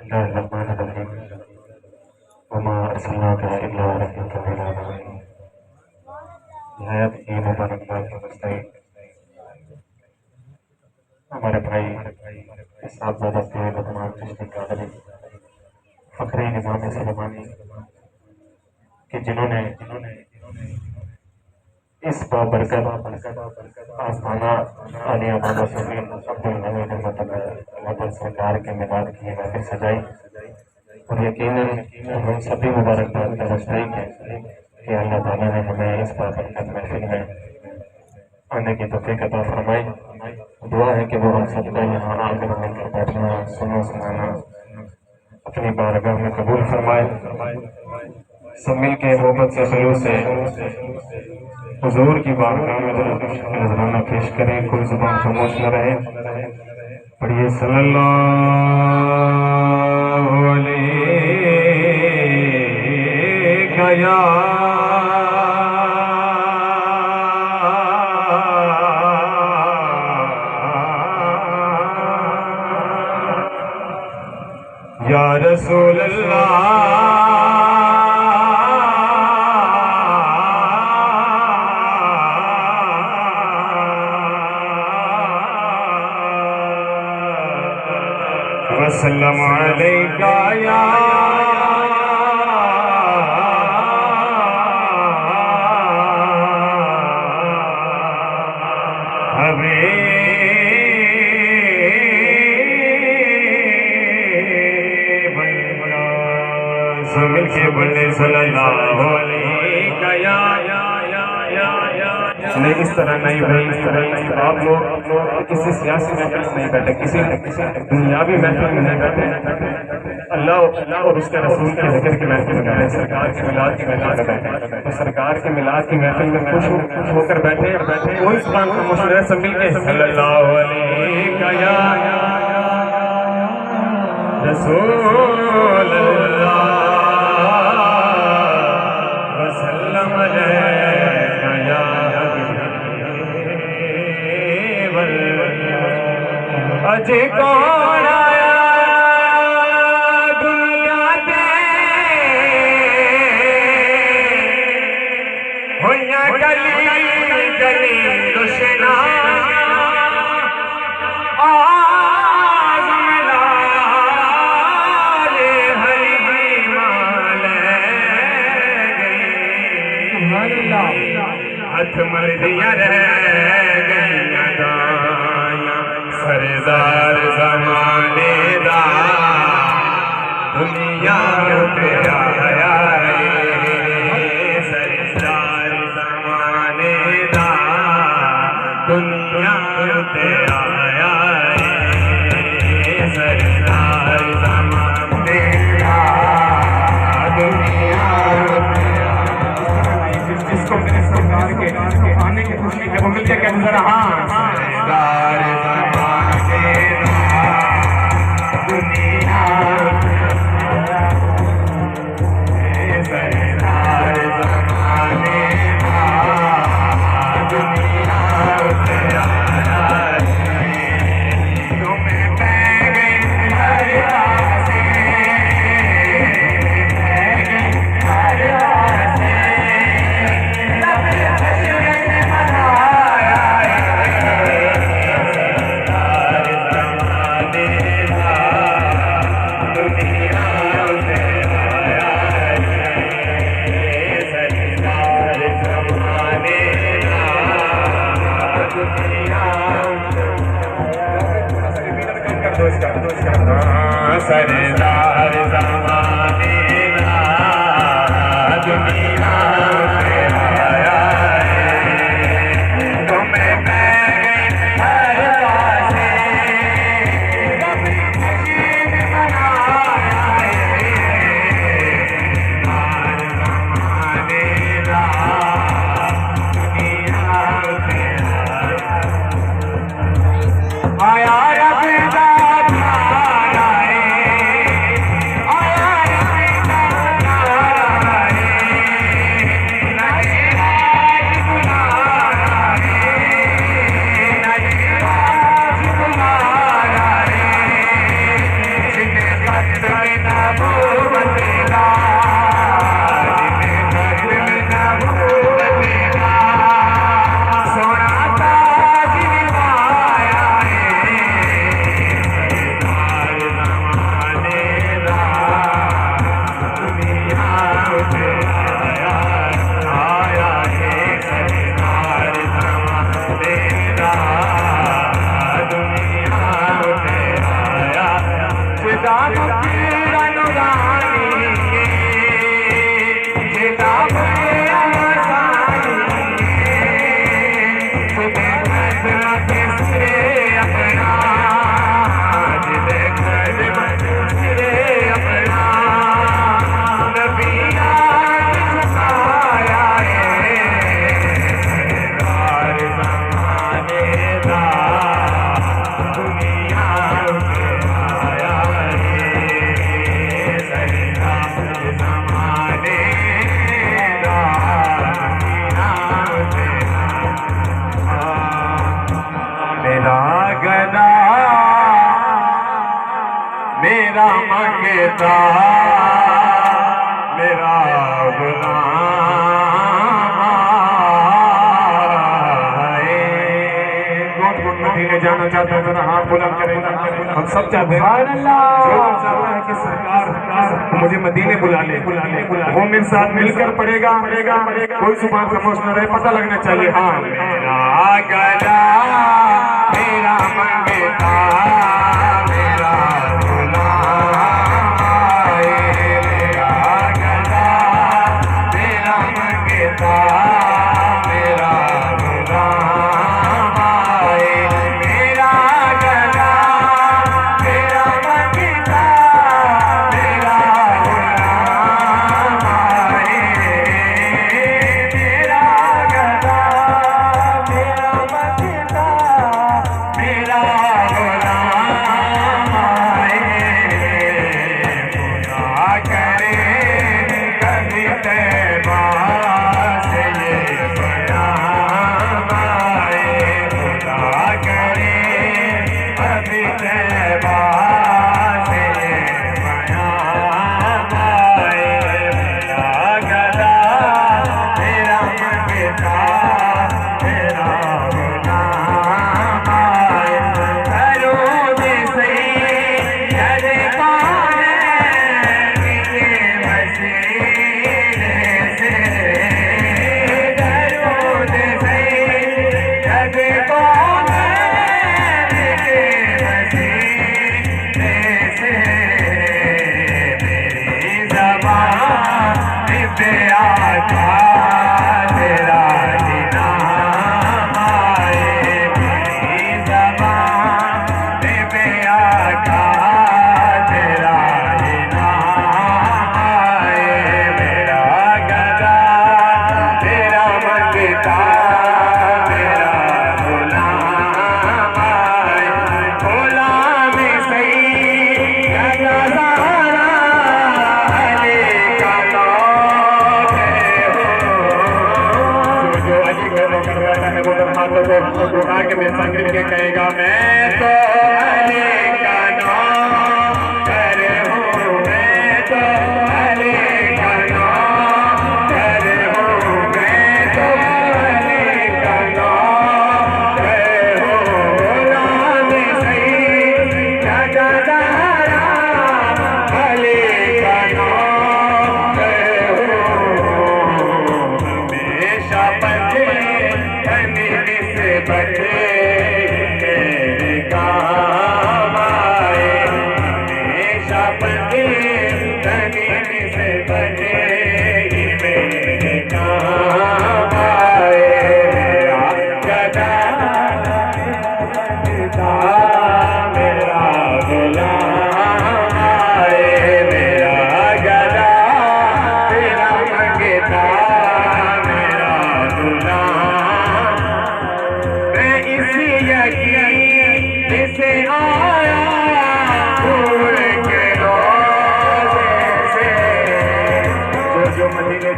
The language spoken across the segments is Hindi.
बिस्मिल्लाहिर्रहमानिर्रहीम। वमा अर्सलनाका इल्ला रहमतल लिल आलमीन। निहायत ही मुबारकबाद के मुस्तहिक हमारे भाई साहबजादा सैयद लुकमान चिश्ती कादरी फखरे निज़ाम सुलेमानी कि जिन्होंने इस बाबरकत आस्थाना आलिया बाबा शफी अब्दुल हमीद रहमतुल्लाह सरकार के मिलाद की महफिल सजाई और यकीनन हम सभी मुबारकबाद का मुस्तहिक हैं कि अल्लाह ताला ने हमें इस बाबरकत महफिल में आने की तौफीक अता फरमाई। दुआ है कि वो हम सबका यहाँ आकर मिलकर बैठना सुना सुनाना अपनी बारगाह में कबूल फरमाए। सब मिल के मोहब्बत से खलूस से हुजूर की बारगाह में नजराना पेश करें। कोई जुबान खामोश न रहे। पढ़िए सल्लल्लाहु अलैहि या रसूल अल्लाह। वसल्लम अलैका या मिल के बोले सल्लल्लाहु अलैहि या नहीं इस तरह नहीं भाई, इस तरह आप लोग किसी सियासी महफिल में नहीं बैठे, किसी दुनियावी महफिल में नहीं बैठे, अल्लाह और उसके रसूल के जिक्र की महफिल में बैठे, सरकार की मिलाद की महफिल में बैठे। तो सरकार की मिलाद की महफिल में खुश होकर बैठे कोई जुबान खामोश रहे। सब मिल के सल्लल्लाहु अलैहि या रसूल अल्लाह वसल्लम अलैका या अजे कौन आया दुनिया पे होया गली गली रोशना हथ मर दिया रह गई सरदार ज़माने दा दुनिया पे आया सरदार ज़माने दा दुनिया पे आया सरदार ज़माने दा दुनिया जिसको मेरे सरकार के आने की खुशी है वो मिलके कहते जरा हाँ सरदार ज़माने दा दुनिया सरदार ज़माने दा दुनिया पे आया तुम्हें पै गई हर आसे सरदार ज़माने दा दुनिया पे आया तुम्हें पै गई हर पासे नशीब बनाया ज़माने दा दुनिया पे आया रब दा मेरा मंगता मेरा कौन मदीने जाना चाहता है? जरा हाथ बुलंद करेगा। हम सब चाहते हैं, चाहता है कि सरकार मुझे मदीने बुला ले, वो मेरे साथ मिलकर पड़ेगा, कोई सुबह खामोश न रहे, पता लगना चाहिए। हाँ, मेरा गला मेरा मंगता मेरा मेरे संग के कहेगा मैं तो अली का नाम कर हूँ, मैं तो अली का नाम कर हूँ, मैं तो अली का नाम कर हूँ। नाम सही जगदारा अली का नाम कर हूँ। हमेशा बचे से बचे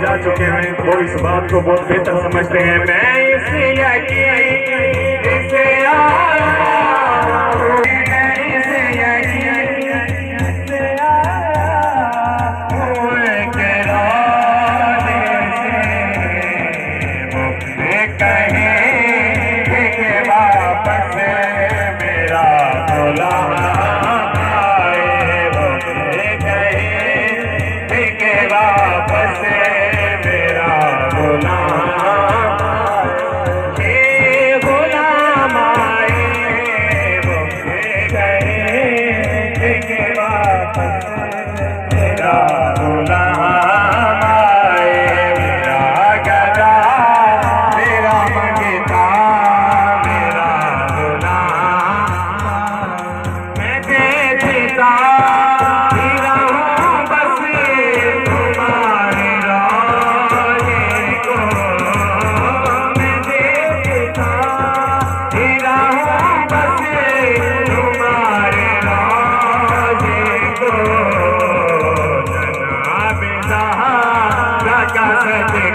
जा चुके हैं वो इस बात को बहुत बेहतर समझते हैं। मैं इसे वापस मेरा वापस मेरा दुल्हा आए, मेरा गजा, मेरा मंगता, मेरा दुल्हा। मैं देखता ही रहूं बस तुम्हारे रोज़े को, मैं देखता ही रहूं बस तुम्हारे रोज़े को। जनाब ज़हरा का सजदा